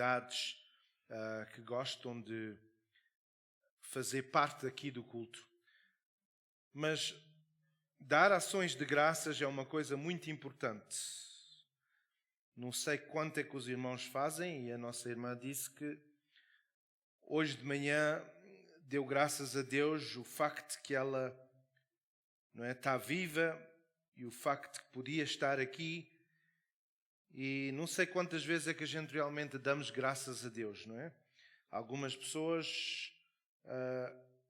convidados que gostam de fazer parte aqui do culto. Mas dar ações de graças é uma coisa muito importante. Não sei quanto é que os irmãos fazem, e a nossa irmã disse que hoje de manhã deu graças a Deus o facto que ela está viva e o facto que podia estar aqui. E não sei quantas vezes é que a gente realmente damos graças a Deus, não é? Algumas pessoas,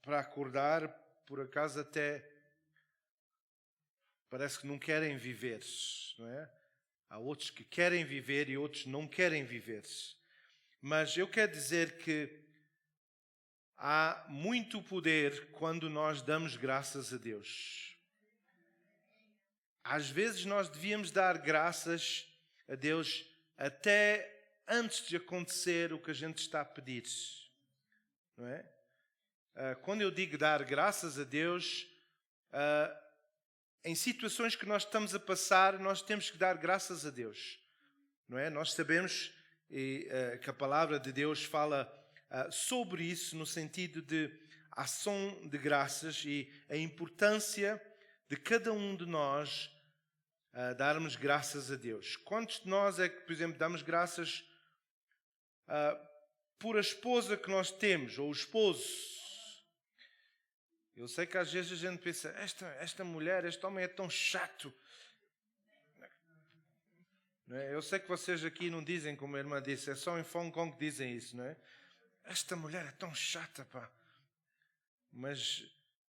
para acordar, por acaso até parece que não querem viver, não é? Há outros que querem viver e outros não querem viver. Mas eu quero dizer que há muito poder quando nós damos graças a Deus. Às vezes nós devíamos dar graças a Deus até antes de acontecer o que a gente está a pedir, não é? Quando eu digo dar graças a Deus, em situações que nós estamos a passar, nós temos que dar graças a Deus, não é? Nós sabemos que a palavra de Deus fala sobre isso no sentido de ação de graças e a importância de cada um de nós darmos graças a Deus. Quantos de nós é que, por exemplo, damos graças por a esposa que nós temos, ou o esposo? Eu sei que às vezes a gente pensa, esta mulher, este homem é tão chato. Não é? Eu sei que vocês aqui não dizem como a irmã disse, é só em Hong Kong que dizem isso, não é? Esta mulher é tão chata, pá. Mas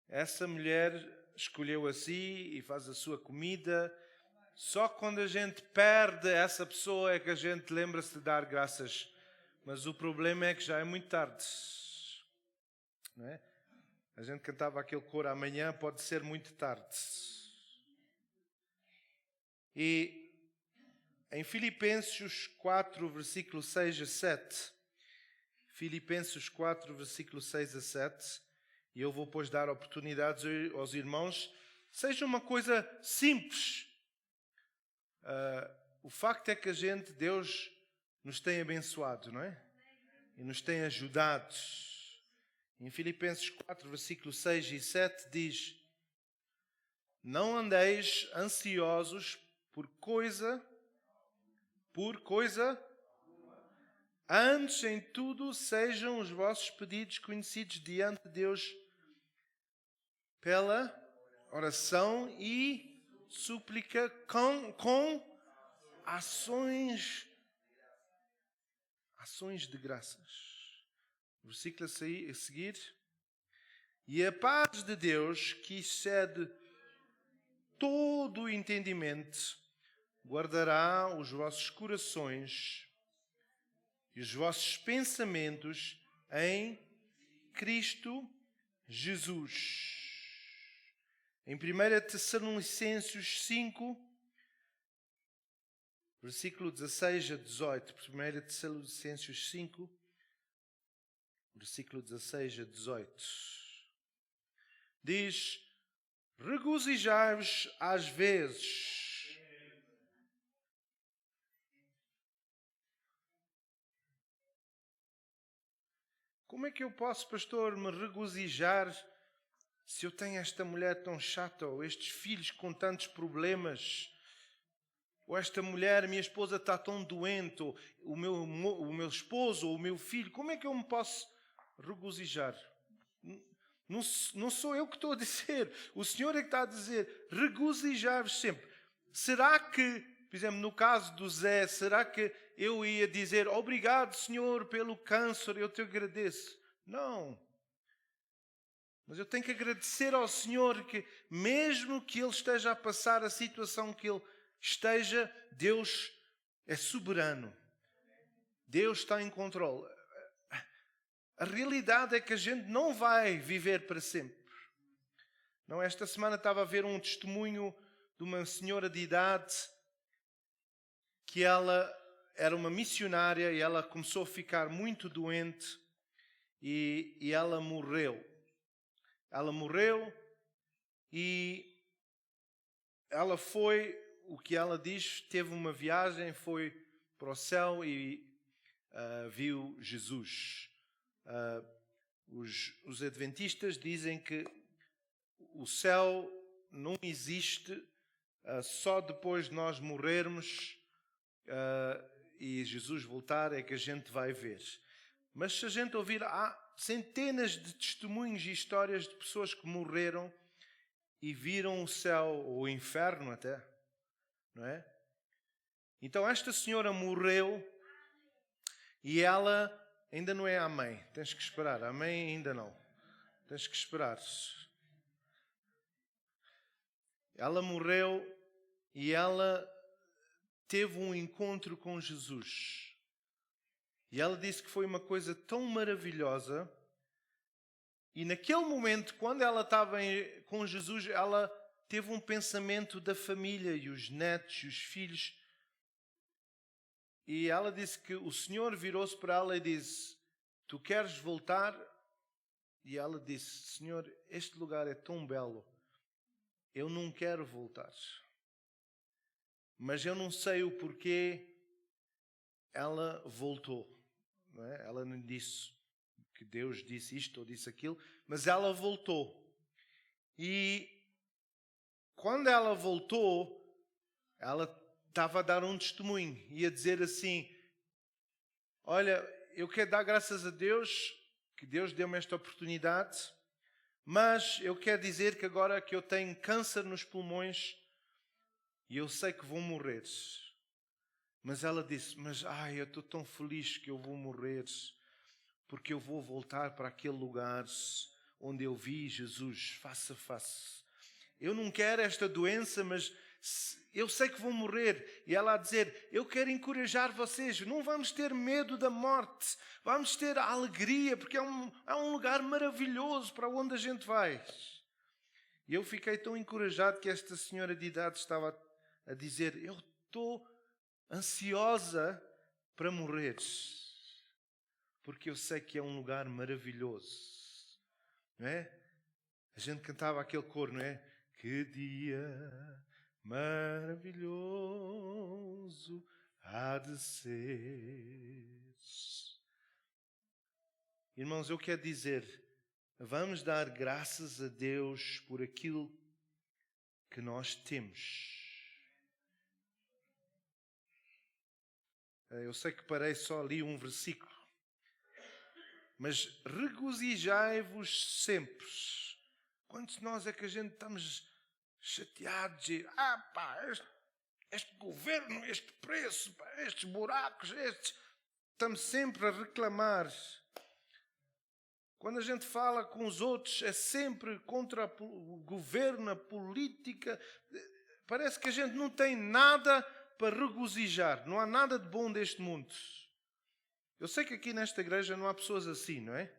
essa mulher escolheu assim e faz a sua comida. Só quando a gente perde essa pessoa é que a gente lembra-se de dar graças. Mas o problema é que já é muito tarde, não é? A gente cantava aquele coro, amanhã pode ser muito tarde. E em Filipenses 4, versículo 6 a 7, Filipenses 4, versículo 6 a 7, e eu vou depois dar oportunidades aos irmãos, seja uma coisa simples. O facto é que Deus nos tem abençoado, não é? E nos tem ajudado. Em Filipenses 4, versículos 6 e 7 diz: não andeis ansiosos por coisa, antes em tudo sejam os vossos pedidos conhecidos diante de Deus pela oração e súplica com ações de graças. Versículo a seguir. E a paz de Deus, que excede todo o entendimento, guardará os vossos corações e os vossos pensamentos em Cristo Jesus. Em 1 Tessalonicenses 5, versículo 16 a 18. 1 Tessalonicenses 5, versículo 16 a 18. Diz: regozijai-vos às vezes. Como é que eu posso, pastor, me regozijar se eu tenho esta mulher tão chata, ou estes filhos com tantos problemas, ou esta mulher, minha esposa está tão doente, ou o meu esposo, ou o meu filho? Como é que eu me posso regozijar? Não sou eu que estou a dizer. O Senhor é que está a dizer: regozijar-vos sempre. Será que, por exemplo, no caso do Zé, será que eu ia dizer obrigado, Senhor, pelo câncer, eu te agradeço? Não. Mas eu tenho que agradecer ao Senhor que, mesmo que Ele esteja a passar a situação que Ele esteja, Deus é soberano. Deus está em controle. A realidade é que a gente não vai viver para sempre. Não, esta semana estava a ver um testemunho de uma senhora de idade que ela era uma missionária e ela começou a ficar muito doente e ela morreu. Ela morreu e ela foi, o que ela diz, teve uma viagem, foi para o céu e viu Jesus. Os adventistas dizem que o céu não existe só depois de nós morrermos e Jesus voltar é que a gente vai ver. Mas se a gente ouvir, há centenas de testemunhos e histórias de pessoas que morreram e viram o céu ou o inferno até, não é? Então esta senhora morreu e ela ainda não é a mãe. Tens que esperar. A mãe ainda não. Tens que esperar. Ela morreu e ela teve um encontro com Jesus. E ela disse que foi uma coisa tão maravilhosa. E naquele momento, quando ela estava com Jesus, ela teve um pensamento da família e os netos e os filhos. E ela disse que o Senhor virou-se para ela e disse: tu queres voltar? E ela disse: Senhor, este lugar é tão belo. Eu não quero voltar. Mas eu não sei o porquê ela voltou. Não é? Ela não disse que Deus disse isto ou disse aquilo, mas ela voltou. E quando ela voltou, ela estava a dar um testemunho. Ia dizer assim: olha, eu quero dar graças a Deus, que Deus deu-me esta oportunidade, mas eu quero dizer que agora que eu tenho câncer nos pulmões e eu sei que vou morrer. Mas ela disse: mas eu estou tão feliz que eu vou morrer, porque eu vou voltar para aquele lugar onde eu vi Jesus face a face. Eu não quero esta doença, mas eu sei que vou morrer. E ela a dizer: eu quero encorajar vocês, não vamos ter medo da morte, vamos ter alegria, porque é um lugar maravilhoso para onde a gente vai. E eu fiquei tão encorajado que esta senhora de idade estava a dizer: eu estou ansiosa para morrer, porque eu sei que é um lugar maravilhoso. Não é? A gente cantava aquele coro, não é? Que dia maravilhoso há de ser. Irmãos, eu quero dizer, vamos dar graças a Deus por aquilo que nós temos. Eu sei que parei só ali um versículo, mas regozijai-vos sempre. Quantos de nós é que a gente estamos chateados e este governo, este preço, estes buracos, estamos sempre a reclamar. Quando a gente fala com os outros, é sempre contra o governo, a política. Parece que a gente não tem nada para regozijar. Não há nada de bom deste mundo. Eu sei que aqui nesta igreja não há pessoas assim, não é?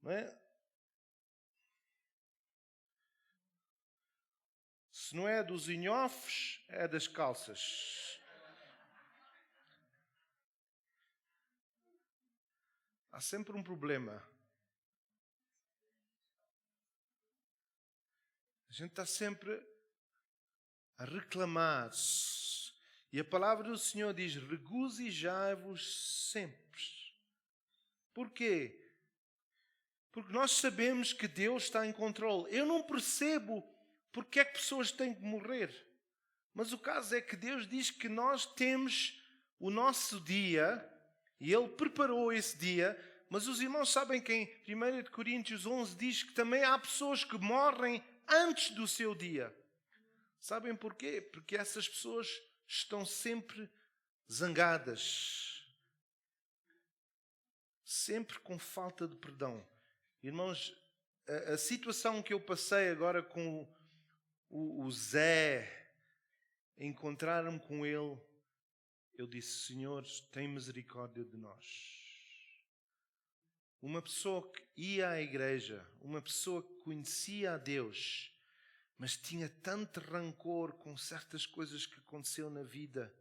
Não é? Se não é dos inhofes, é das calças. Há sempre um problema. A gente está sempre a reclamar. E a palavra do Senhor diz: regozijai-vos sempre. Porquê? Porque nós sabemos que Deus está em controle. Eu não percebo porque é que pessoas têm que morrer. Mas o caso é que Deus diz que nós temos o nosso dia, e Ele preparou esse dia, mas os irmãos sabem que em 1 Coríntios 11 diz que também há pessoas que morrem antes do seu dia. Sabem porquê? Porque essas pessoas estão sempre zangadas, sempre com falta de perdão. Irmãos, a situação que eu passei agora com o Zé, encontrar-me com ele, eu disse: Senhor, tem misericórdia de nós. Uma pessoa que ia à igreja, uma pessoa que conhecia a Deus, mas tinha tanto rancor com certas coisas que aconteceu na vida.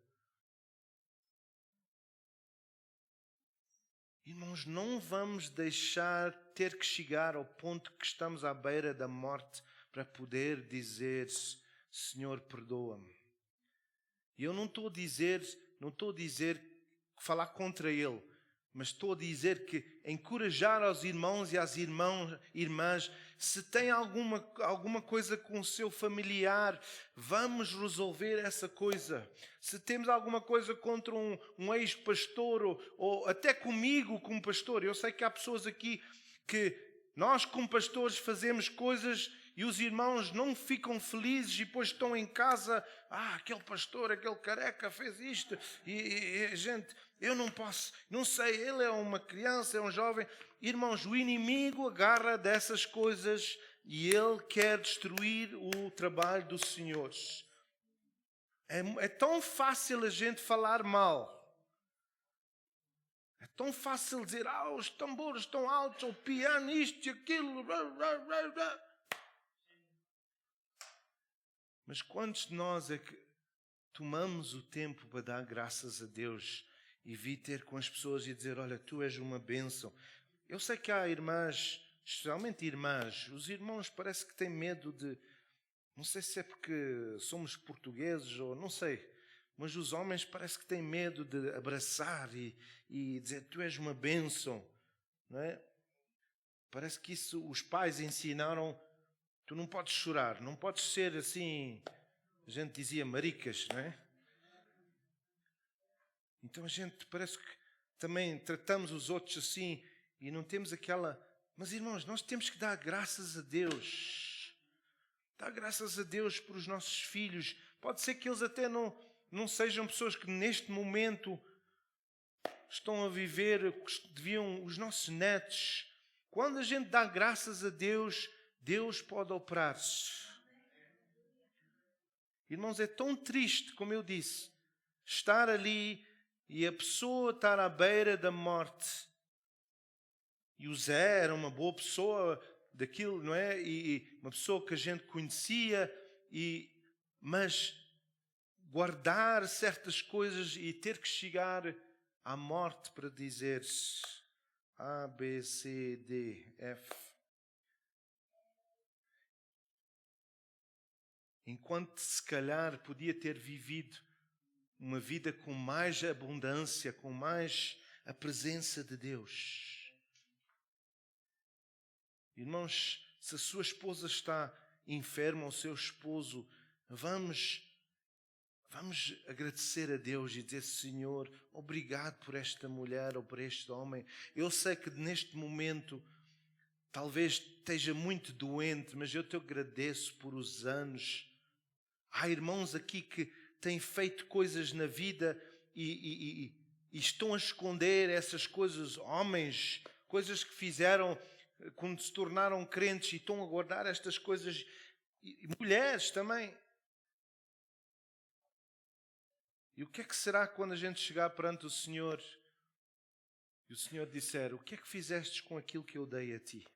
Irmãos, não vamos deixar ter que chegar ao ponto que estamos à beira da morte para poder dizer: Senhor, perdoa-me. E eu não estou a dizer falar contra ele, mas estou a dizer que encorajar aos irmãos e às irmãs, se tem alguma coisa com o seu familiar, vamos resolver essa coisa. Se temos alguma coisa contra um ex-pastor ou até comigo como pastor, eu sei que há pessoas aqui que nós como pastores fazemos coisas e os irmãos não ficam felizes e depois estão em casa, aquele pastor, aquele careca fez isto e gente, eu não posso, não sei, ele é uma criança, é um jovem. Irmãos, o inimigo agarra dessas coisas e ele quer destruir o trabalho dos senhores. É tão fácil a gente falar mal. É tão fácil dizer, os tambores estão altos, o piano, isto e aquilo. Mas quantos de nós é que tomamos o tempo para dar graças a Deus e vir ter com as pessoas e dizer, olha, tu és uma bênção. Eu sei que há irmãs, especialmente irmãs, os irmãos parece que têm medo de, não sei se é porque somos portugueses ou não sei, mas os homens parece que têm medo de abraçar e dizer, tu és uma bênção, não é? Parece que isso os pais ensinaram, tu não podes chorar, não podes ser assim, a gente dizia maricas, não é? Então a gente parece que também tratamos os outros assim e não temos aquela... Mas irmãos, nós temos que dar graças a Deus. Dar graças a Deus por os nossos filhos. Pode ser que eles até não sejam pessoas que neste momento estão a viver, deviam, os nossos netos. Quando a gente dá graças a Deus, Deus pode operar-se. Irmãos, é tão triste, como eu disse, estar ali e a pessoa estar à beira da morte. E o Zé era uma boa pessoa daquilo, não é? E uma pessoa que a gente conhecia, mas guardar certas coisas e ter que chegar à morte para dizer A, B, C, D, F. Enquanto se calhar podia ter vivido uma vida com mais abundância, com mais a presença de Deus. Irmãos, se a sua esposa está enferma, ou o seu esposo, vamos agradecer a Deus e dizer, Senhor, obrigado por esta mulher ou por este homem. Eu sei que neste momento talvez esteja muito doente, mas eu te agradeço por os anos. Há irmãos aqui que têm feito coisas na vida e estão a esconder essas coisas, homens, coisas que fizeram quando se tornaram crentes e estão a guardar estas coisas, e mulheres também. E o que é que será quando a gente chegar perante o Senhor e o Senhor disser, o que é que fizestes com aquilo que eu dei a ti?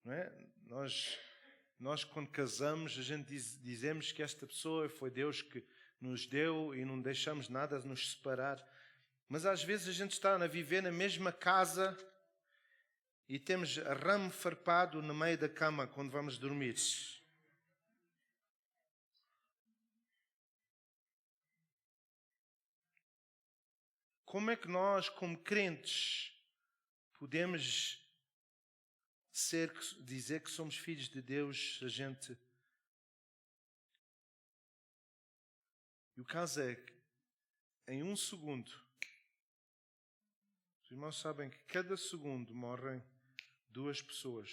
Não é? Nós quando casamos, a gente dizemos que esta pessoa foi Deus que nos deu e não deixamos nada de nos separar. Mas às vezes a gente está a viver na mesma casa e temos arame farpado no meio da cama quando vamos dormir. Como é que nós, como crentes, podemos dizer que somos filhos de Deus, a gente... E o caso é que, em um segundo, os irmãos sabem que cada segundo morrem 2 pessoas.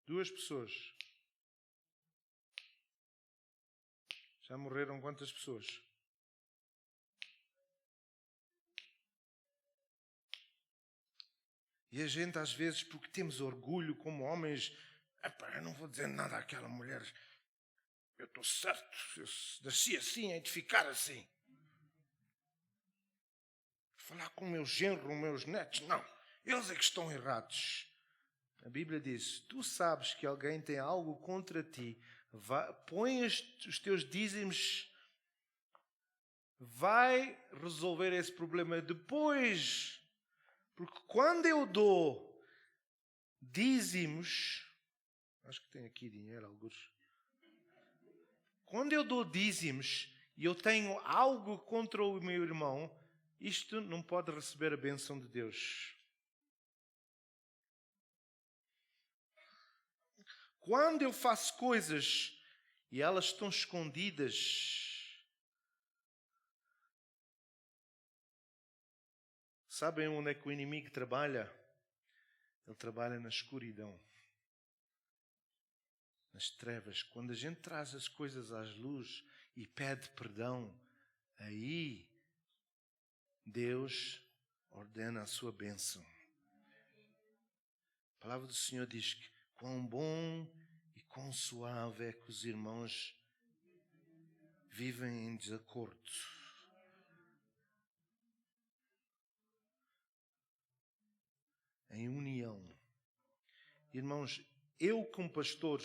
2 pessoas. Já morreram quantas pessoas? E a gente às vezes, porque temos orgulho como homens, eu não vou dizer nada àquela mulher, eu estou certo, eu nasci assim, hei de ficar assim. Falar com o meu genro, os meus netos, não, eles é que estão errados. A Bíblia diz, tu sabes que alguém tem algo contra ti, põe os teus dízimos, vai resolver esse problema depois. Porque quando eu dou dízimos, Acho que tem aqui dinheiro, alguns. Quando eu dou dízimos e eu tenho algo contra o meu irmão, isto não pode receber a bênção de Deus. Quando eu faço coisas e elas estão escondidas, sabem onde é que o inimigo trabalha? Ele trabalha na escuridão, nas trevas. Quando a gente traz as coisas às luzes e pede perdão, aí Deus ordena a sua bênção. A palavra do Senhor diz que quão bom e quão suave é que os irmãos vivem em desacordo. Em união. Irmãos, eu como pastor,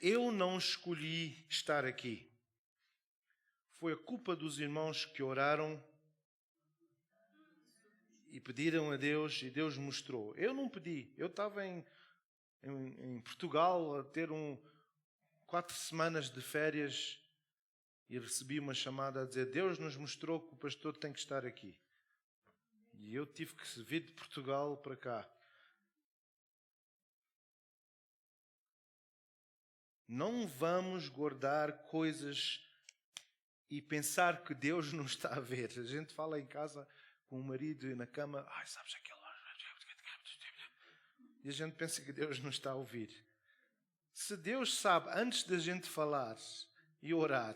eu não escolhi estar aqui. Foi a culpa dos irmãos que oraram e pediram a Deus e Deus mostrou. Eu não pedi. Eu estava em Portugal a ter 4 semanas de férias e recebi uma chamada a dizer: Deus nos mostrou que o pastor tem que estar aqui. E eu tive que vir de Portugal para cá. Não vamos guardar coisas e pensar que Deus não está a ver. A gente fala em casa com o marido e na cama: ai, sabes aquilo? E a gente pensa que Deus não está a ouvir. Se Deus sabe antes da gente falar e orar.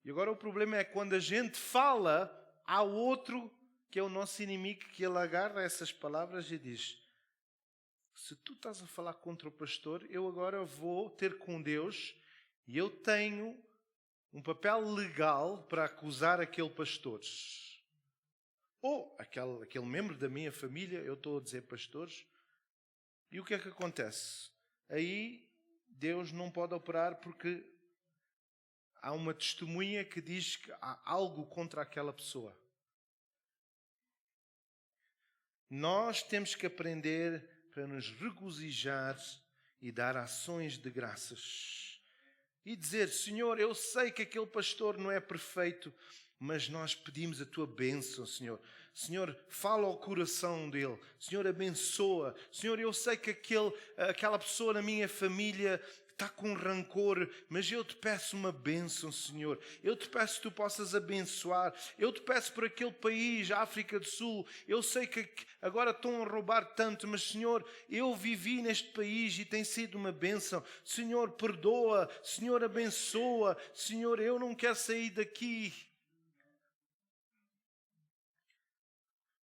E agora o problema é quando a gente fala, há outro que é o nosso inimigo, que ele agarra essas palavras e diz: se tu estás a falar contra o pastor, eu agora vou ter com Deus e eu tenho um papel legal para acusar aquele pastor. Ou aquele membro da minha família, eu estou a dizer pastores. E o que é que acontece? Aí Deus não pode operar porque há uma testemunha que diz que há algo contra aquela pessoa. Nós temos que aprender para nos regozijar e dar ações de graças. E dizer: Senhor, eu sei que aquele pastor não é perfeito, mas nós pedimos a tua bênção, Senhor. Senhor, fala ao coração dele. Senhor, abençoa. Senhor, eu sei que aquela pessoa na minha família está com rancor, mas eu te peço uma bênção, Senhor. Eu te peço que tu possas abençoar. Eu te peço por aquele país, a África do Sul. Eu sei que agora estão a roubar tanto, mas, Senhor, eu vivi neste país e tem sido uma bênção. Senhor, perdoa. Senhor, abençoa. Senhor, eu não quero sair daqui.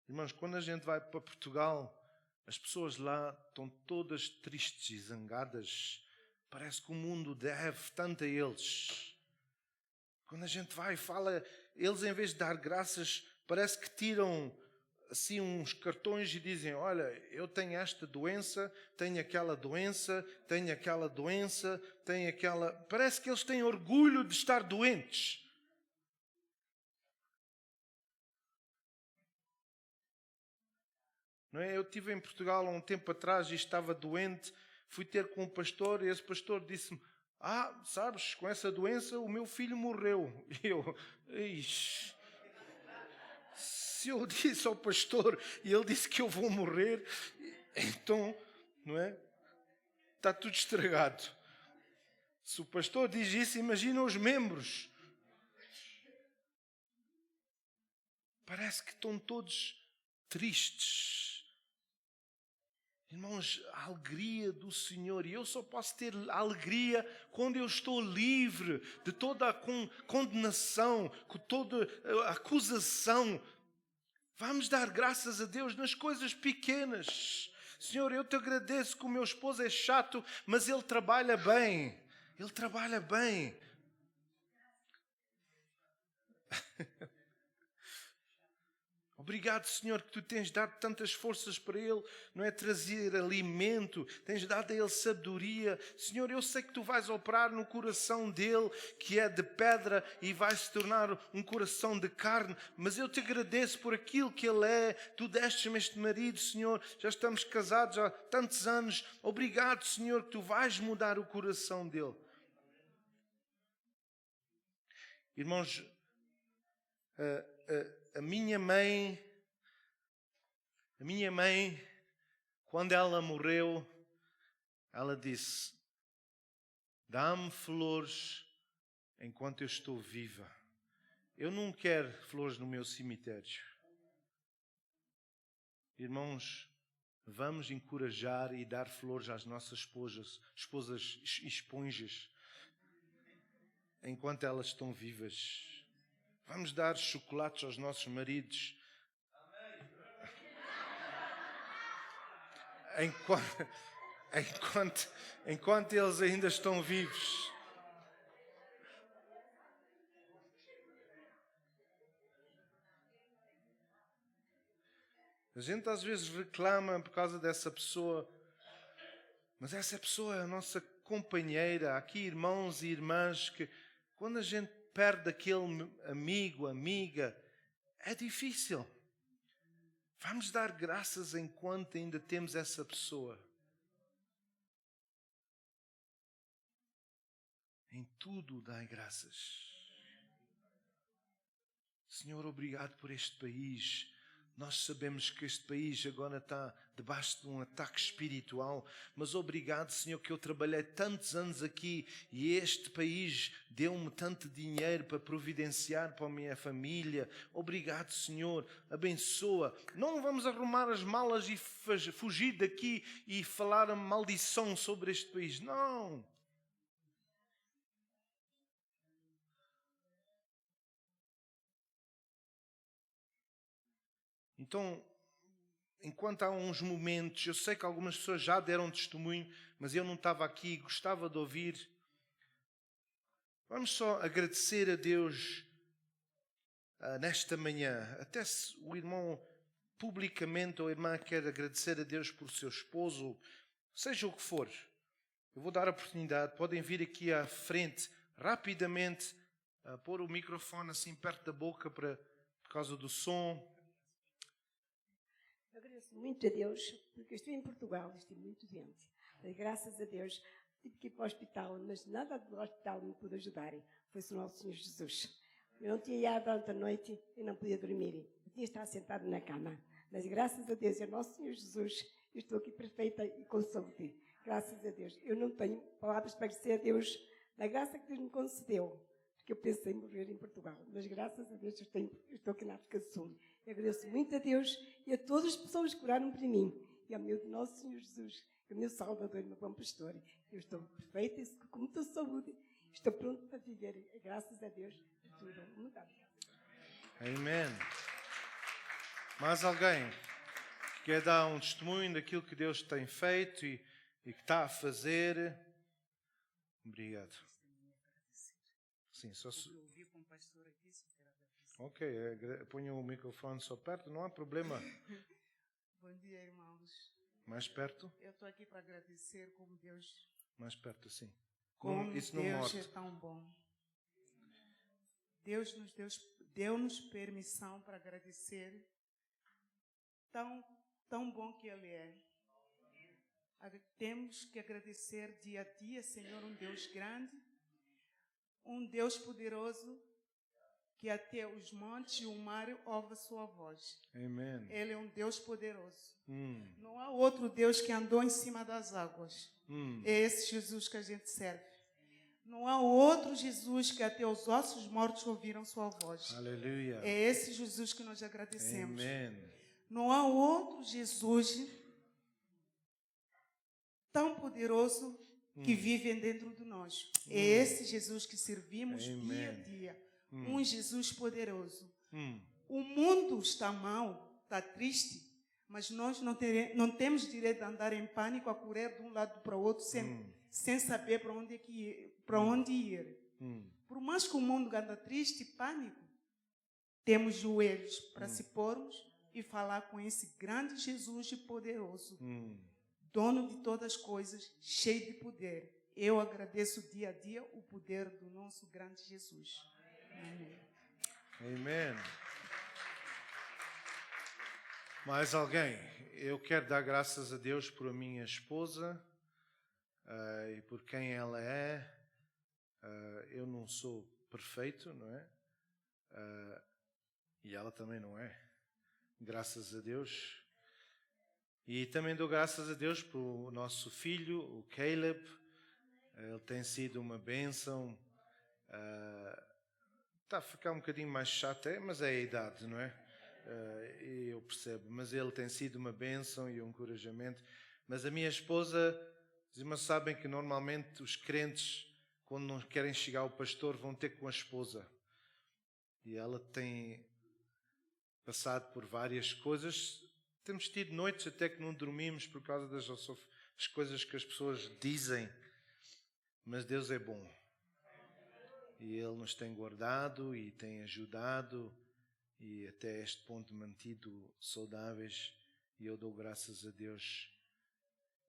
Irmãos, quando a gente vai para Portugal, as pessoas lá estão todas tristes e zangadas. Parece que o mundo deve tanto a eles. Quando a gente vai e fala, eles em vez de dar graças, parece que tiram assim uns cartões e dizem: olha, eu tenho esta doença, tenho aquela doença, tenho aquela doença, tenho aquela... Parece que eles têm orgulho de estar doentes. Não é? Eu estive em Portugal há um tempo atrás e estava doente. Fui ter com um pastor e esse pastor disse-me: sabes, com essa doença o meu filho morreu. E eu: ixi, se eu disse ao pastor e ele disse que eu vou morrer, então, não é? Está tudo estragado. Se o pastor diz isso, imagina os membros. Parece que estão todos tristes. Irmãos, a alegria do Senhor, e eu só posso ter alegria quando eu estou livre de toda a condenação, de toda a acusação. Vamos dar graças a Deus nas coisas pequenas. Senhor, eu te agradeço que o meu esposo é chato, mas ele trabalha bem. Ele trabalha bem. Obrigado, Senhor, que Tu tens dado tantas forças para ele, não é trazer alimento, tens dado a ele sabedoria. Senhor, eu sei que Tu vais operar no coração dele, que é de pedra, e vai se tornar um coração de carne, mas eu Te agradeço por aquilo que ele é. Tu deste-me este marido, Senhor, já estamos casados há tantos anos. Obrigado, Senhor, que Tu vais mudar o coração dele. Irmãos, a minha mãe, quando ela morreu, ela disse: dá-me flores enquanto eu estou viva. Eu não quero flores no meu cemitério. Irmãos, vamos encorajar e dar flores às nossas esposas esponjas, enquanto elas estão vivas. Vamos dar chocolates aos nossos maridos. Enquanto eles ainda estão vivos. A gente às vezes reclama por causa dessa pessoa, mas essa pessoa é a nossa companheira. Há aqui irmãos e irmãs que, quando a gente perde aquele amigo, amiga, é difícil. Vamos dar graças enquanto ainda temos essa pessoa. Em tudo dai graças. Senhor, obrigado por este país. Nós sabemos que este país agora está debaixo de um ataque espiritual, mas obrigado, Senhor, que eu trabalhei tantos anos aqui e este país deu-me tanto dinheiro para providenciar para a minha família. Obrigado, Senhor, abençoa. Não vamos arrumar as malas e fugir daqui e falar a maldição sobre este país. Não. Então, enquanto há uns momentos, eu sei que algumas pessoas já deram testemunho, mas eu não estava aqui, gostava de ouvir. Vamos só agradecer a Deus nesta manhã. Até se o irmão publicamente ou a irmã quer agradecer a Deus por seu esposo, seja o que for. Eu vou dar a oportunidade, podem vir aqui à frente rapidamente, pôr o microfone assim perto da boca por causa do som. Eu agradeço muito a Deus, porque eu estive em Portugal, estive muito doente. Mas, graças a Deus, tive que ir para o hospital, mas nada do hospital me pôde ajudar. Foi o nosso Senhor Jesus. Eu não tinha ido durante a noite e não podia dormir. Eu tinha estado sentado na cama. Mas, graças a Deus, é o nosso Senhor Jesus, eu estou aqui perfeita e com saúde. Graças a Deus. Eu não tenho palavras para agradecer a Deus da graça que Deus me concedeu, porque eu pensei em morrer em Portugal. Mas, graças a Deus, eu estou aqui na África do Sul. Eu agradeço muito a Deus e a todas as pessoas que oraram por mim. E ao meu nosso Senhor Jesus, o meu Salvador e meu bom pastor. Eu estou perfeita e com muita saúde. Estou pronto para viver, graças a Deus, tudo. Muito obrigada. Amém. Mais alguém que quer dar um testemunho daquilo que Deus tem feito e que está a fazer? Obrigado. Sim, só se... Ok, ponha o microfone só perto, não há problema. Bom dia, irmãos. Mais perto? Eu estou aqui para agradecer como Deus... Mais perto, sim. Como isso Deus não morre. é tão bom. Deus deu-nos permissão para agradecer tão bom que Ele é. Temos que agradecer dia a dia, Senhor, um Deus grande, um Deus poderoso, que até os montes e o mar ouvem a sua voz. Amém. Ele é um Deus poderoso. Não há outro Deus que andou em cima das águas. É esse Jesus que a gente serve. Não há outro Jesus que até os ossos mortos ouviram sua voz. Aleluia. É esse Jesus que nós agradecemos. Amém. Não há outro Jesus tão poderoso que vive dentro de nós. É esse Jesus que servimos dia a dia. Um Jesus poderoso. O mundo está mal, está triste, mas nós não temos direito de andar em pânico, a correr de um lado para o outro, sem saber para onde ir. Por mais que o mundo anda triste, pânico, temos joelhos para se pormos, e falar com esse grande Jesus e poderoso, dono de todas as coisas, cheio de poder. Eu agradeço dia a dia o poder do nosso grande Jesus. Amém. Amém. Mais alguém? Eu quero dar graças a Deus por a minha esposa e por quem ela é. Eu não sou perfeito, não é? E ela também não é. Graças a Deus. E também dou graças a Deus por nosso filho, o Caleb. Ele tem sido uma bênção. Está a ficar um bocadinho mais chato, mas é a idade, não é? Eu percebo. Mas ele tem sido uma bênção e um encorajamento. Mas a minha esposa, os irmãos sabem que normalmente os crentes, quando não querem chegar ao pastor, vão ter com a esposa. E ela tem passado por várias coisas. Temos tido noites até que não dormimos por causa das coisas que as pessoas dizem. Mas Deus é bom. E Ele nos tem guardado e tem ajudado e até este ponto mantido saudáveis. E eu dou graças a Deus.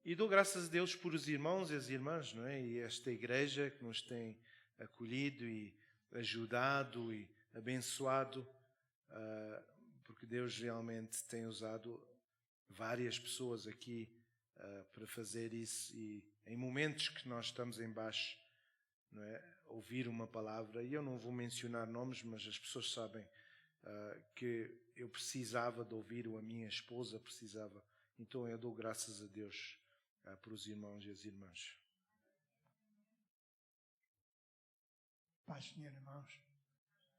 E dou graças a Deus por os irmãos e as irmãs, não é? E esta igreja que nos tem acolhido e ajudado e abençoado, porque Deus realmente tem usado várias pessoas aqui para fazer isso. E em momentos que nós estamos em baixo, não é? Ouvir uma palavra, e eu não vou mencionar nomes, mas as pessoas sabem que eu precisava de ouvir, ou a minha esposa precisava. Então eu dou graças a Deus por os irmãos e as irmãs. Paz, Senhor, irmãos,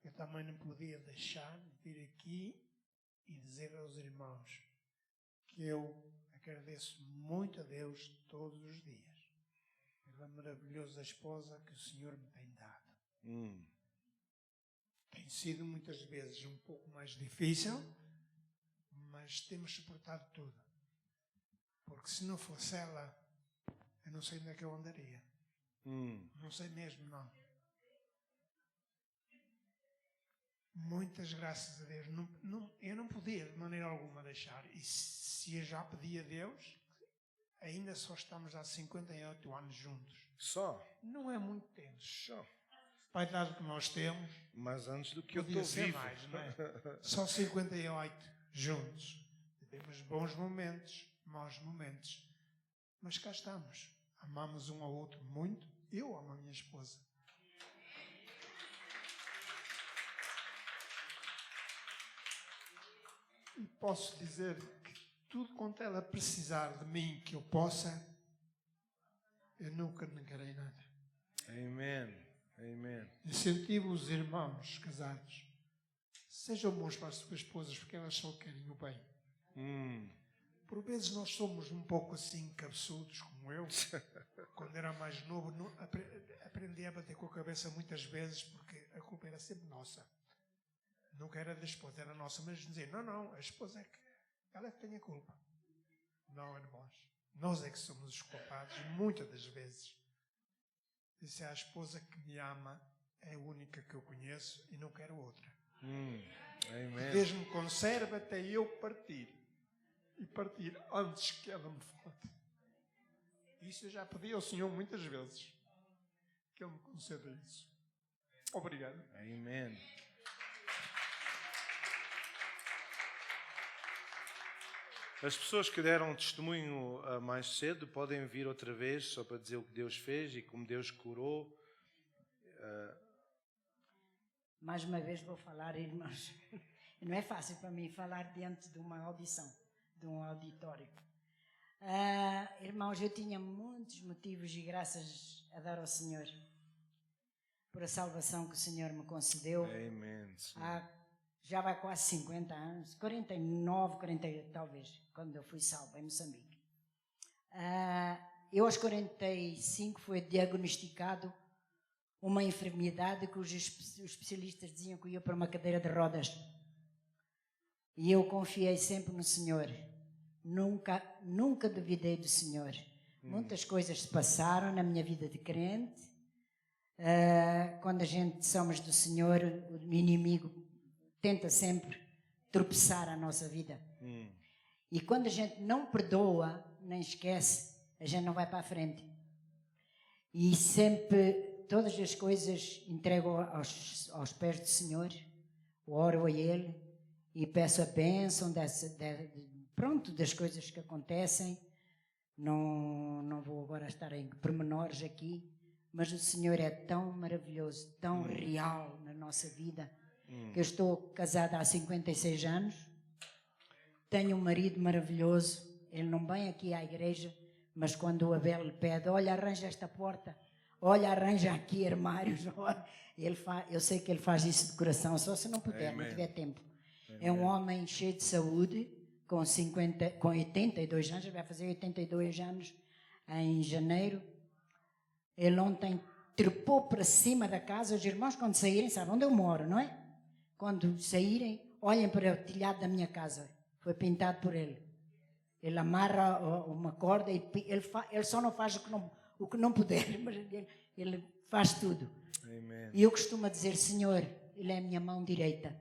eu também não podia deixar de vir aqui e dizer aos irmãos que eu agradeço muito a Deus todos os dias pela maravilhosa esposa que o Senhor me tem dado. Tem sido muitas vezes um pouco mais difícil, mas temos suportado tudo. Porque se não fosse ela, eu não sei onde é que eu andaria. Não sei mesmo, não. Muitas graças a Deus. Eu não podia de maneira alguma deixar. E se eu já pedi a Deus, ainda só estamos há 58 anos juntos. Só? Não é muito tempo. Só. Para a idade que nós temos, mais antes do que eu podia estou ser vivo. mais, não é? Só 58 juntos. Tivemos bons momentos, maus momentos. Mas cá estamos. Amamos um ao outro muito. Eu amo a minha esposa. E posso dizer que tudo quanto ela precisar de mim que eu possa, eu nunca negarei nada. Amém. Amém. Incentivo os irmãos casados. Sejam bons para as suas esposas, porque elas só querem o bem. Por vezes nós somos um pouco assim cabeçudos, como eu. Quando era mais novo, aprendi a bater com a cabeça muitas vezes, porque a culpa era sempre nossa. Nunca era da esposa, era nossa. Mas dizer, não, a esposa é que ela é que tem a culpa. Não é nós. Nós é que somos os culpados, muitas das vezes. Disse à esposa que me ama, é a única que eu conheço e não quero outra. Amém. Deus me conserva até eu partir. E partir antes que ela me falte. Isso eu já pedi ao Senhor muitas vezes. Que Ele me conceda isso. Obrigado. Amém. As pessoas que deram testemunho mais cedo podem vir outra vez só para dizer o que Deus fez e como Deus curou. Mais uma vez vou falar, irmãos. Não é fácil para mim falar diante de uma audição, de um auditório. Irmãos, eu tinha muitos motivos e graças a dar ao Senhor por a salvação que o Senhor me concedeu. Amém. Já vai quase 50 anos, 49, 48 talvez, quando eu fui salva em Moçambique. Eu aos 45 fui diagnosticado uma enfermidade que os especialistas diziam que eu ia para uma cadeira de rodas. E eu confiei sempre no Senhor. Nunca duvidei do Senhor. Muitas coisas se passaram na minha vida de crente. Quando a gente somos do Senhor, o inimigo tenta sempre tropeçar a nossa vida. E quando a gente não perdoa, nem esquece, a gente não vai para a frente. E sempre, todas as coisas entrego aos pés do Senhor, oro a Ele e peço a bênção das coisas que acontecem. Não vou agora estar em pormenores aqui, mas o Senhor é tão maravilhoso, tão real na nossa vida, que eu estou casada há 56 anos, tenho um marido maravilhoso, ele não vem aqui à igreja, mas quando o Abel lhe pede, olha, arranja esta porta, olha, arranja aqui armários, eu sei que ele faz isso de coração, só se não puder, não tiver tempo. É um homem cheio de saúde, com 82 anos, vai fazer 82 anos em janeiro. Ele ontem trepou para cima da casa. Os irmãos, quando saírem, sabem onde eu moro, não é? Quando saírem, olhem para o telhado da minha casa. Foi pintado por ele. Ele amarra uma corda e ele só não faz o que não puder, mas ele faz tudo. Amen. E eu costumo dizer, Senhor, ele é a minha mão direita.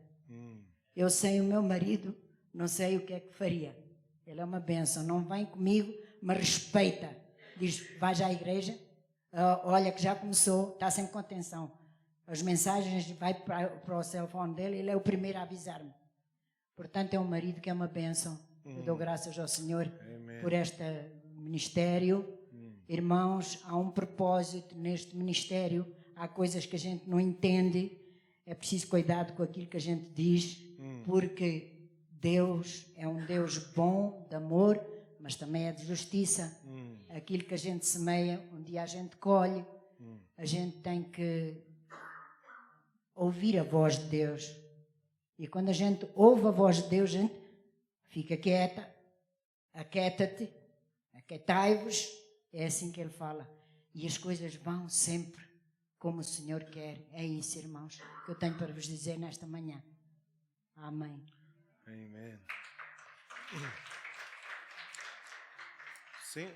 Eu sei o meu marido, não sei o que é que faria. Ele é uma bênção, não vem comigo, mas respeita. Diz, vais à igreja, olha que já começou, está sempre com atenção. As mensagens vai para o telefone dele, ele é o primeiro a avisar-me. Portanto, é um marido que é uma bênção. Eu dou graças ao Senhor por este ministério. Irmãos, há um propósito neste ministério. Há coisas que a gente não entende. É preciso cuidado com aquilo que a gente diz, porque Deus é um Deus bom, de amor, mas também é de justiça. Aquilo que a gente semeia, um dia a gente colhe. A gente tem que ouvir a voz de Deus. E quando a gente ouve a voz de Deus, a gente fica quieta, aquieta-te, aquietai-vos. É assim que Ele fala. E as coisas vão sempre como o Senhor quer. É isso, irmãos, que eu tenho para vos dizer nesta manhã. Amém. Amém. Sim,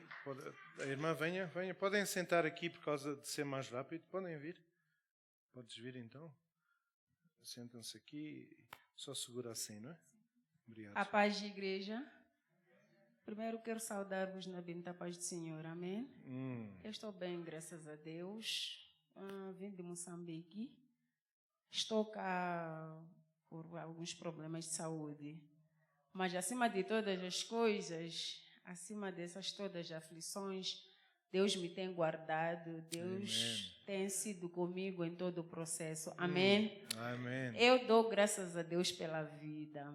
a irmã venha. Podem sentar aqui por causa de ser mais rápido. Podem vir. Podes vir então. Sentam-se aqui. Só segura assim, não é? Obrigado. A paz de igreja. Primeiro quero saudar-vos na bendita paz do Senhor. Amém. Eu estou bem, graças a Deus. Vim de Moçambique. Estou cá por alguns problemas de saúde. Mas acima de todas as coisas, acima dessas todas as aflições, Deus me tem guardado, Deus tem sido comigo em todo o processo. Amém? Amém. Eu dou graças a Deus pela vida,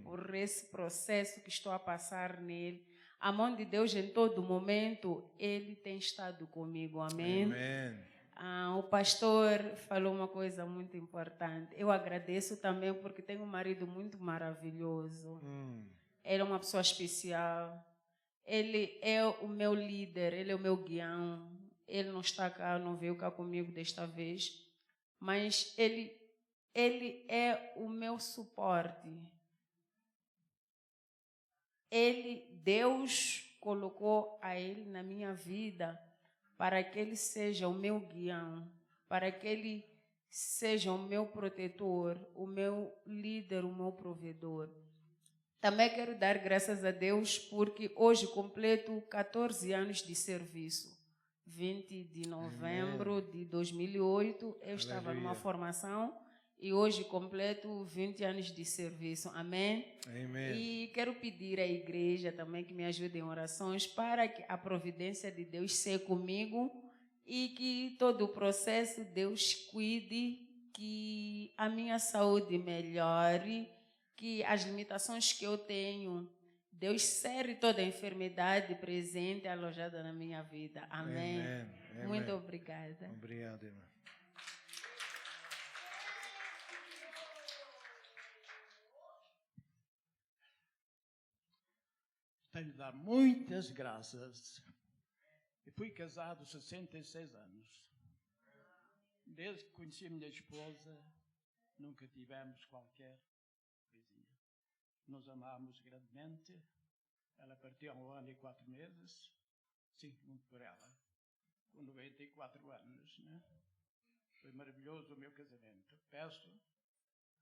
por esse processo que estou a passar nele. A mão de Deus em todo momento, Ele tem estado comigo. Amém? Amém. O pastor falou uma coisa muito importante. Eu agradeço também porque tenho um marido muito maravilhoso. Ele é uma pessoa especial. Ele é o meu líder, ele é o meu guião. Ele não está cá, não veio cá comigo desta vez. Mas ele é o meu suporte. Deus colocou a ele na minha vida para que ele seja o meu guião, para que ele seja o meu protetor, o meu líder, o meu provedor. Também quero dar graças a Deus porque hoje completo 14 anos de serviço. 20 de novembro de 2008, eu estava numa formação e hoje completo 20 anos de serviço. Amém? Amém. E quero pedir à igreja também que me ajude em orações para que a providência de Deus seja comigo e que todo o processo Deus cuide, que a minha saúde melhore, que as limitações que eu tenho, Deus cere toda a enfermidade presente alojada na minha vida. Amém. Amém. Muito obrigada. Obrigado, irmã. Tenho de dar muitas graças. Eu fui casado 66 anos. Desde que conheci a minha esposa, nunca tivemos qualquer coisinha. Nos amámos grandemente. Ela partiu há 1 ano e 4 meses. Sinto muito por ela. Com 94 anos, né? Foi maravilhoso o meu casamento. Peço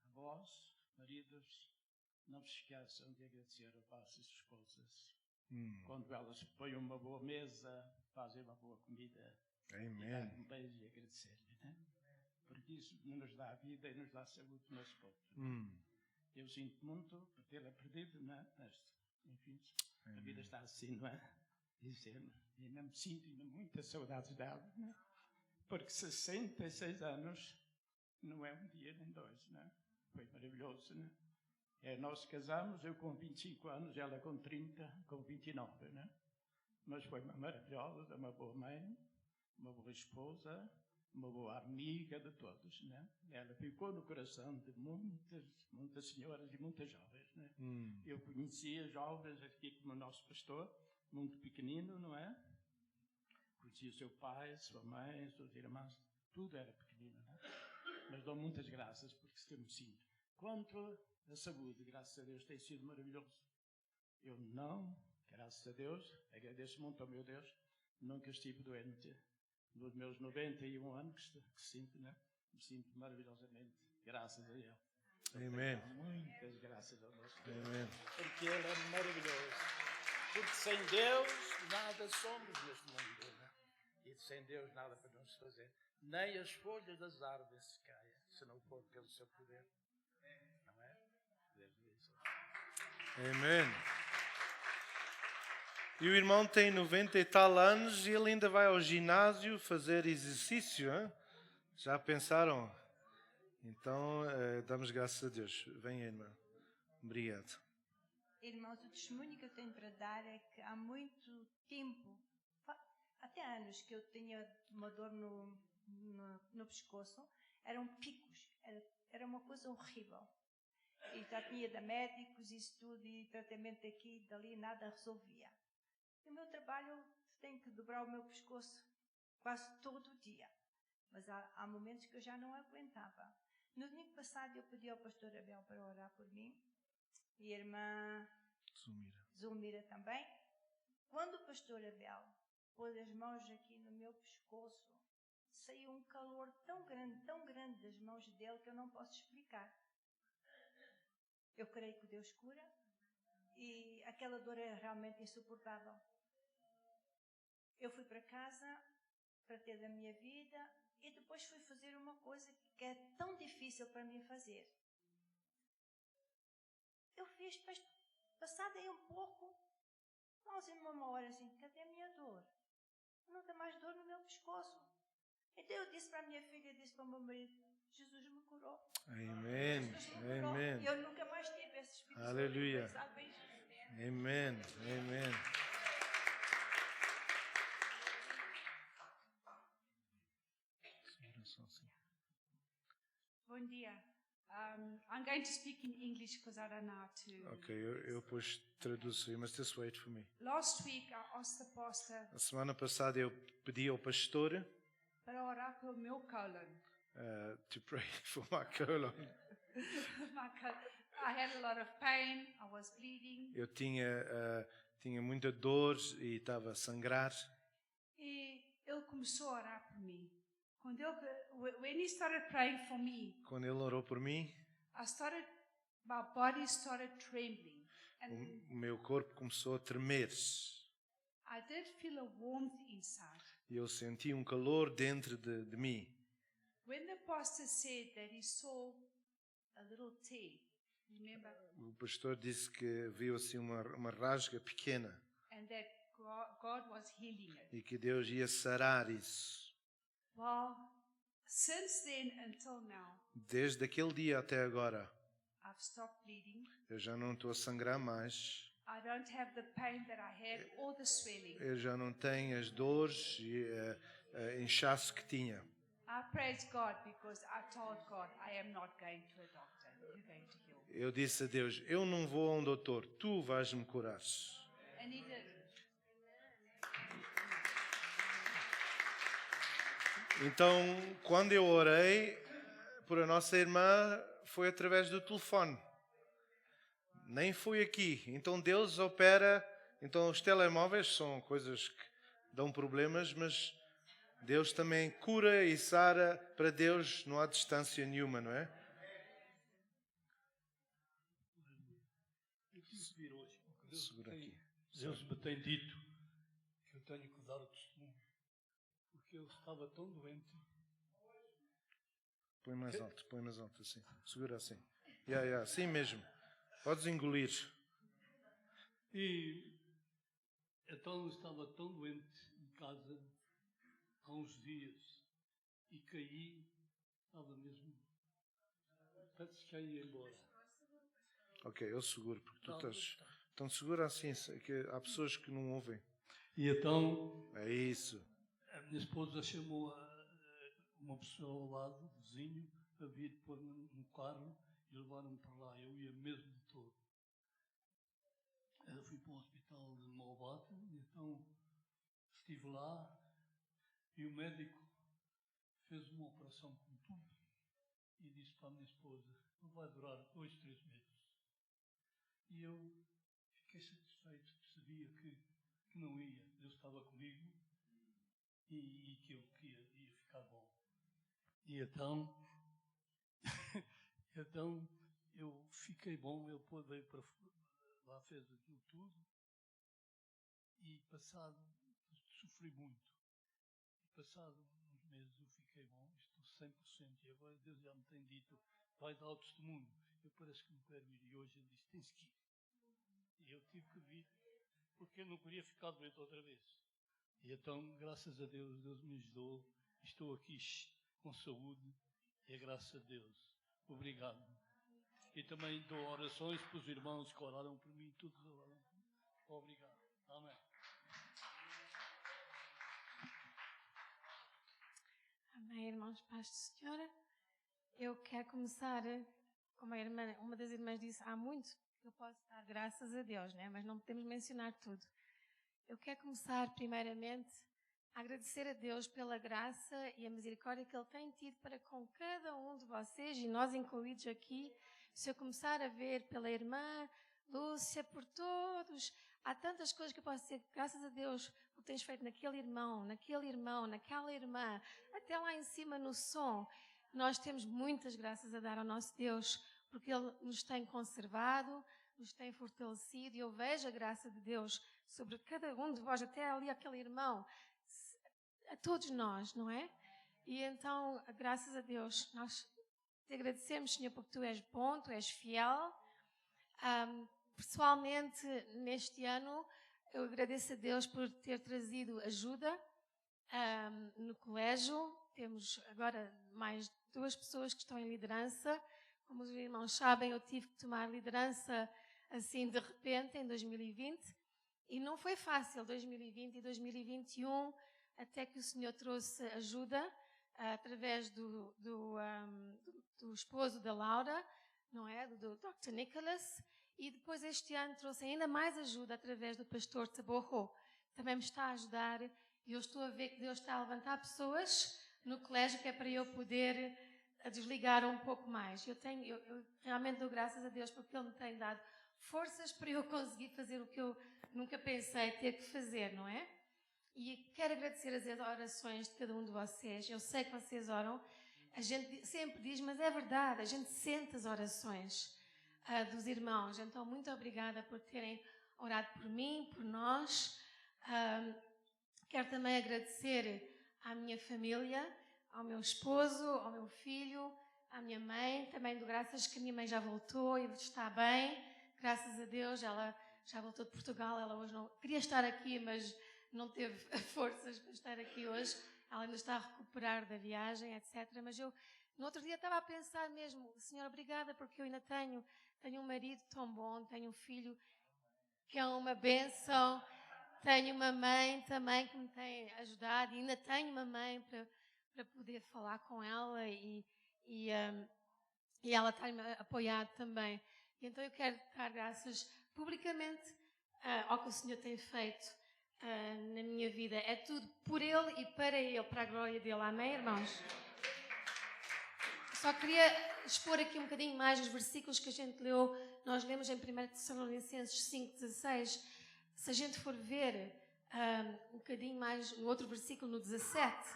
a vós, maridos, não se esqueçam de agradecer a vossas esposas. Quando elas põem uma boa mesa, fazem uma boa comida, e dar um beijo e agradecer-lhe, né? Porque isso nos dá vida e nos dá saúde no nosso corpo. Eu sinto muito por tê-la perdido, né? Mas, enfim, a vida está assim, não é? Dizendo, e mesmo sinto muita saudade dela, né? Porque 66 anos não é um dia nem dois, né? Foi maravilhoso, né? Nós casamos, eu com 25 anos, ela com 30, com 29, né? Mas foi uma maravilhosa, uma boa mãe, uma boa esposa, uma boa amiga de todos, né? Ela ficou no coração de muitas senhoras e muitas jovens, né? Eu conhecia jovens aqui como o nosso pastor, muito pequenino, não é? Conhecia o seu pai, sua mãe, suas irmãs, tudo era pequenino, né? Mas dou muitas graças porque estamos sim. Quanto à saúde, graças a Deus, tem sido maravilhoso. Eu não, graças a Deus, agradeço muito ao meu Deus, nunca estive doente. Nos meus 91 anos que sinto, né? Me sinto maravilhosamente, graças a Ele. Amém. Muitas graças ao nosso Deus. Amém. Porque Ele é maravilhoso. Porque sem Deus nada somos neste mundo, né? E sem Deus nada podemos fazer. Nem as folhas das árvores se caem, se não for pelo seu poder. Não é? Deus diz. Amém. E o irmão tem 90 e tal anos e ele ainda vai ao ginásio fazer exercício, hein? Já pensaram? Então, damos graças a Deus. Venha, irmã. Obrigado. Irmãos, o testemunho que eu tenho para dar é que há muito tempo, até anos, que eu tinha uma dor no pescoço, eram picos, era uma coisa horrível. E já tinha ido a médicos, isso tudo, e tratamento daqui e dali, nada resolvia. E o meu trabalho, tenho que dobrar o meu pescoço quase todo o dia. Mas há momentos que eu já não aguentava. No domingo passado eu pedi ao pastor Abel para orar por mim, e a irmã Zulmira também. Quando o pastor Abel pôs as mãos aqui no meu pescoço, saiu um calor tão grande das mãos dele que eu não posso explicar. Eu creio que Deus cura e aquela dor é realmente insuportável. Eu fui para casa, tratei da minha vida e depois fui fazer uma coisa que é tão difícil para mim fazer. Eu fiz, passado aí um pouco, nós em uma hora assim, cadê a minha dor? Não tem mais dor no meu pescoço. Então eu disse para a minha filha, disse para o meu marido, Jesus me curou. Amém. Amém. Eu nunca mais tive esse espírito. Aleluia. Amém. Amém. Bom dia. I'm going to speak in English because I don't know how to. Ok, eu depois traduzo, mas just wait for me. Last week I asked the pastor A semana passada eu pedi ao pastor para orar pelo meu colon. to pray for my colon. I had a lot of pain. I was bleeding. Eu tinha muita dor e estava a sangrar. E ele começou a orar por mim. When he started praying for me, Quando ele orou por mim, my body started trembling. And o meu corpo começou a tremer. I did feel a warmth inside. E eu senti um calor dentro de mim. When the pastor said that he saw a little tear, remember? O pastor disse que viu assim uma rasga pequena. And that God was healing it. E que Deus ia sarar isso. Well, since then until now, desde aquele dia até agora, I've stopped bleeding. Eu já não estou a sangrar mais. I don't have the pain that I had or the swelling. Eu já não tenho as dores e inchaço que tinha. I praise God because I told God I am not going to a doctor. You're going to heal me. Eu disse a Deus, eu não vou a um doutor, tu vais me curar. And he did. Então, quando eu orei por a nossa irmã, foi através do telefone. Nem foi aqui. Então Deus opera. Então os telemóveis são coisas que dão problemas, mas Deus também cura e sara. Para Deus não há distância nenhuma, não é? Deus me tem dito que eu tenho que dar o testemunho, porque eu estava tão doente. Põe mais alto, assim. Segura assim. Assim mesmo. Podes engolir. E então eu estava tão doente em casa há uns dias e caí, estava mesmo, parece que ia embora. Ok, eu seguro, porque tu estás... Então segura assim, que há pessoas que não ouvem. E então... É isso. A minha esposa chamou uma pessoa ao lado, vizinho, a vir pôr-me no carro e levaram-me para lá. Eu ia mesmo de todo. Eu fui para o hospital de Malbate, então estive lá e o médico fez uma operação com tubo e disse para a minha esposa, vai durar 2, 3 meses. E eu fiquei satisfeito, sabia que não ia, Deus estava comigo e que eu ia ficar bom. E então, então eu fiquei bom, ele veio para lá, fez aquilo tudo e passado, sofri muito. E passado uns meses eu fiquei bom, estou 100% e agora Deus já me tem dito, vai dar o testemunho. Eu parece que não quero ir e hoje ele disse, tens que ir. E eu tive que vir, porque eu não queria ficar doente outra vez. E então, graças a Deus, Deus me ajudou. Estou aqui com saúde e é graças a Deus. Obrigado. E também dou orações para os irmãos que oraram por mim, todos oraram por mim. Obrigado. Amém. Amém, irmãos, paz do Senhor. Eu quero começar, como uma das irmãs disse, há muito que eu posso dar graças a Deus, né? Mas não podemos mencionar tudo. Eu quero começar, primeiramente, a agradecer a Deus pela graça e a misericórdia que Ele tem tido para com cada um de vocês, e nós incluídos aqui. Se eu começar a ver pela irmã Lúcia, por todos, há tantas coisas que eu posso dizer, graças a Deus, o que tens feito naquele irmão, naquela irmã, até lá em cima no som. Nós temos muitas graças a dar ao nosso Deus, porque Ele nos tem conservado, nos tem fortalecido, e eu vejo a graça de Deus sobre cada um de vós, até ali aquele irmão, a todos nós, não é? E então, graças a Deus, nós te agradecemos, Senhor, porque Tu és bom, Tu és fiel. Pessoalmente, neste ano, eu agradeço a Deus por ter trazido ajuda no colégio. Temos agora mais 2 pessoas que estão em liderança. Como os irmãos sabem, eu tive que tomar liderança assim de repente em 2020 e não foi fácil, 2020 e 2021, até que o Senhor trouxe ajuda através do esposo da Laura, não é? Do Dr. Nicholas, e depois este ano trouxe ainda mais ajuda através do pastor Taborro. Também me está a ajudar e eu estou a ver que Deus está a levantar pessoas no colégio que é para eu poder desligar um pouco mais. Eu realmente dou graças a Deus porque Ele me tem dado forças para eu conseguir fazer o que eu nunca pensei ter que fazer, não é? E quero agradecer as orações de cada um de vocês. Eu sei que vocês oram. A gente sempre diz, mas é verdade, a gente sente as orações dos irmãos. Então, muito obrigada por terem orado por mim, por nós. Quero também agradecer à minha família, ao meu esposo, ao meu filho, à minha mãe. Também dou graças que a minha mãe já voltou e está bem. Graças a Deus, ela já voltou de Portugal. Ela hoje não queria estar aqui, mas não teve forças para estar aqui hoje. Ela ainda está a recuperar da viagem, etc. Mas eu, no outro dia, estava a pensar mesmo, Senhor, obrigada, porque eu ainda tenho um marido tão bom, tenho um filho que é uma bênção, tenho uma mãe também que me tem ajudado, e ainda tenho uma mãe para poder falar com ela e ela tem-me apoiado também. E então eu quero dar graças publicamente ao que o Senhor tem feito na minha vida. É tudo por Ele e para Ele, para a glória dEle. Amém, irmãos? Só queria expor aqui um bocadinho mais os versículos que a gente leu. Nós lemos em 1 Tessalonicenses 5,16. Se a gente for ver um bocadinho mais no outro versículo, no 17,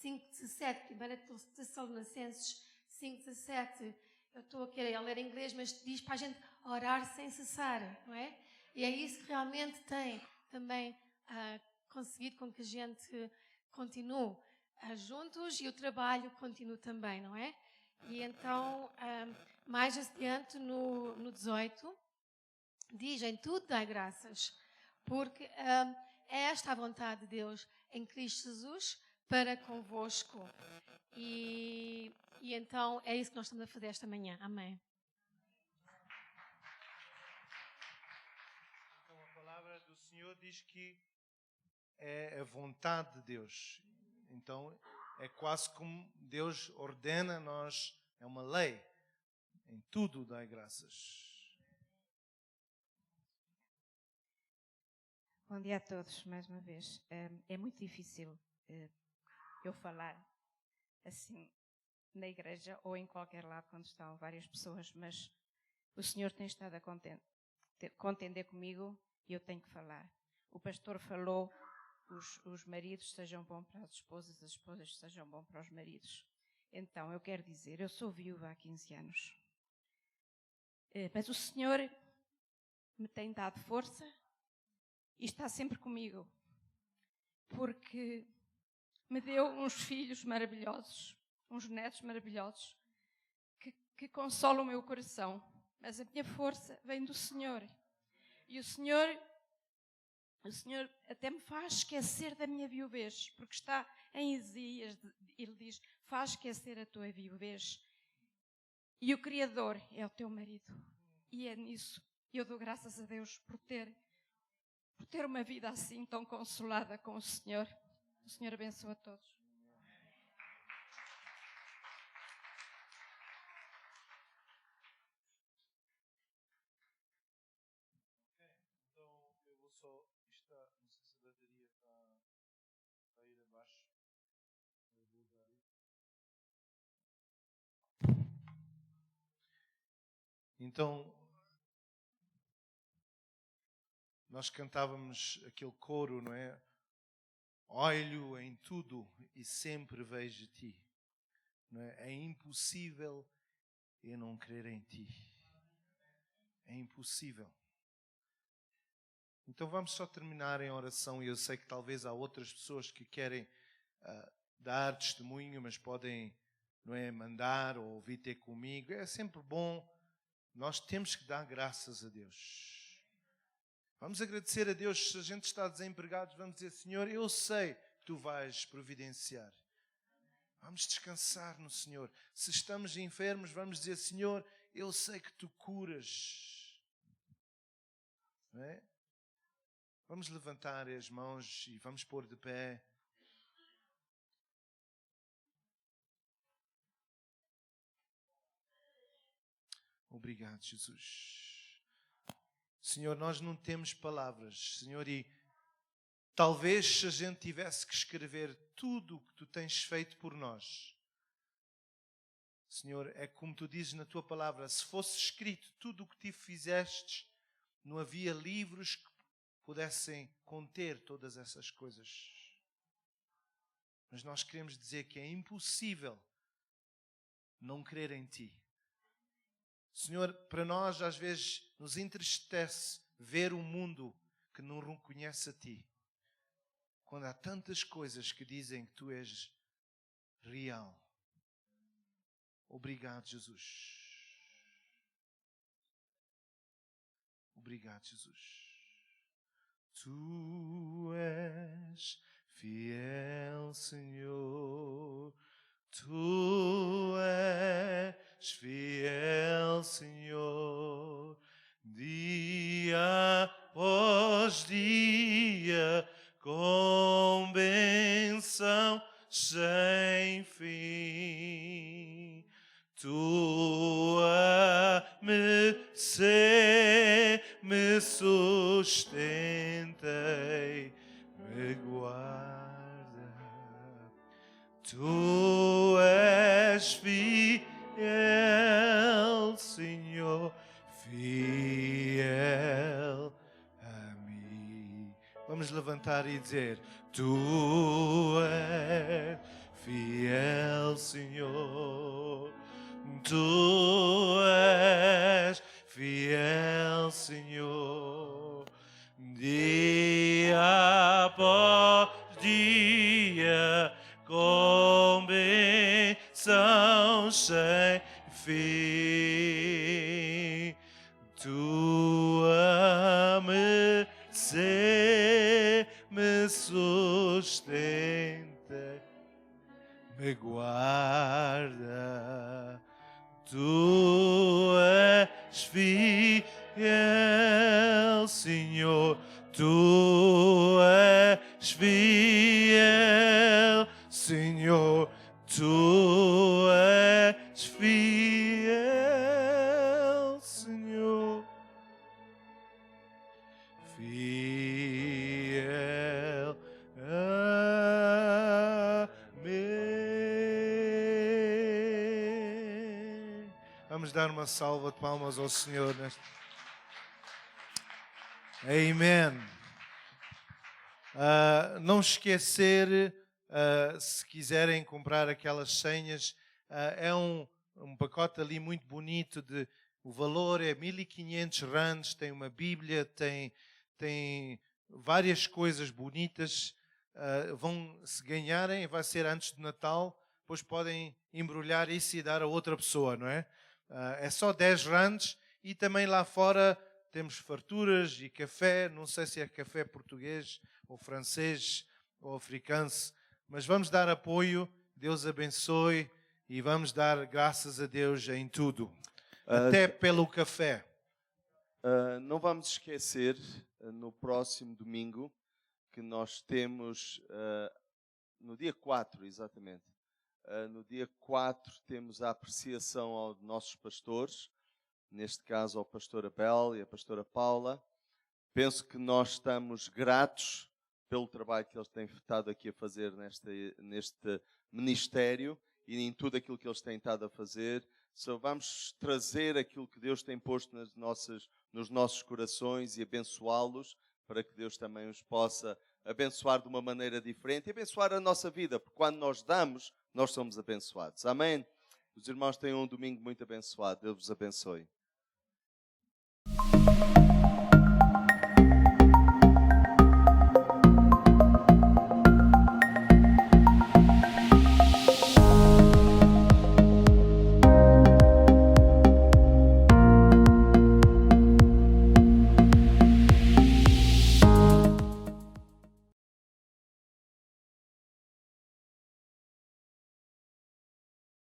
5,17, 1 Tessalonicenses 5,17, eu estou aqui a ler em inglês, mas diz para a gente orar sem cessar, não é? E é isso que realmente tem também conseguido com que a gente continue juntos e o trabalho continue também, não é? E então, mais adiante, no 18, diz: em tudo dai graças, porque é esta a vontade de Deus em Cristo Jesus para convosco. E então é isso que nós estamos a fazer esta manhã. Amém. Então a palavra do Senhor diz que é a vontade de Deus. Então é quase como Deus ordena a nós, é uma lei. Em tudo dai graças. Bom dia a todos, mais uma vez. É muito difícil eu falar assim na igreja ou em qualquer lado quando estão várias pessoas, mas o Senhor tem estado a contender comigo e eu tenho que falar. O pastor falou, os maridos sejam bons para as esposas sejam bons para os maridos. Então, eu quero dizer, eu sou viúva há 15 anos, mas o Senhor me tem dado força e está sempre comigo, porque me deu uns filhos maravilhosos, uns netos maravilhosos, que consolam o meu coração. Mas a minha força vem do Senhor. E o Senhor até me faz esquecer da minha viuvez, porque está em Isaías, ele diz: faz esquecer a tua viuvez. E o Criador é o teu marido. E é nisso eu dou graças a Deus por ter uma vida assim tão consolada com o Senhor. O Senhor abençoa a todos. Então eu vou só. Não sei se a bateria está a ir abaixo. Eu vou usar isso. Então, nós cantávamos aquele coro, não é? Olho em tudo e sempre vejo ti. Não é? É impossível eu não crer em ti. É impossível. Então vamos só terminar em oração. E eu sei que talvez há outras pessoas que querem dar testemunho, mas podem, não é, mandar ou vir ter comigo. É sempre bom. Nós temos que dar graças a Deus. Vamos agradecer a Deus. Se a gente está desempregado, vamos dizer: Senhor, eu sei que Tu vais providenciar. Vamos descansar no Senhor. Se estamos enfermos, vamos dizer: Senhor, eu sei que Tu curas. Não é? Vamos levantar as mãos e vamos pôr de pé. Obrigado, Jesus. Senhor, nós não temos palavras, Senhor, e talvez se a gente tivesse que escrever tudo o que Tu tens feito por nós, Senhor, é como Tu dizes na Tua palavra: se fosse escrito tudo o que Tu fizeste, não havia livros que pudessem conter todas essas coisas. Mas nós queremos dizer que é impossível não crer em Ti. Senhor, para nós às vezes nos entristece ver um mundo que não reconhece a Ti, quando há tantas coisas que dizem que Tu és real. Obrigado, Jesus. Obrigado, Jesus. Tu és fiel, Senhor. Tu és fiel, Senhor. Dia após dia, com bênção sem fim. Tua mercê me sustentei, me guarda. Tu és fiel, Senhor, fiel a mim. Vamos levantar e dizer: Tu és fiel, Senhor. Tu és fiel, Senhor. Dia bênção sem fim. Tua mercê me sustenta, me guarda. Tu és fiel, Senhor. Tu és fiel, Senhor. Tu és fiel, Senhor. Fiel. Amém. Vamos dar uma salva de palmas ao Senhor neste. Amém. Não esquecer, se quiserem comprar aquelas senhas, é um pacote ali muito bonito. O valor é 1500 rands, tem uma Bíblia, tem várias coisas bonitas. Se ganharem, vai ser antes do Natal, depois podem embrulhar isso e dar a outra pessoa, não é? É só 10 rands e também lá fora temos farturas e café. Não sei se é café português ou francês ou africano, mas vamos dar apoio. Deus abençoe e vamos dar graças a Deus em tudo, até pelo café. Não vamos esquecer, no próximo domingo, que nós temos, no dia 4, exatamente, no dia 4 temos a apreciação aos nossos pastores, neste caso ao pastor Abel e à pastora Paula. Penso que nós estamos gratos pelo trabalho que eles têm estado aqui a fazer neste ministério e em tudo aquilo que eles têm estado a fazer. Só vamos trazer aquilo que Deus tem posto nos nossos corações e abençoá-los, para que Deus também os possa abençoar de uma maneira diferente e abençoar a nossa vida, porque quando nós damos, nós somos abençoados. Amém? Os irmãos tenham um domingo muito abençoado. Deus vos abençoe.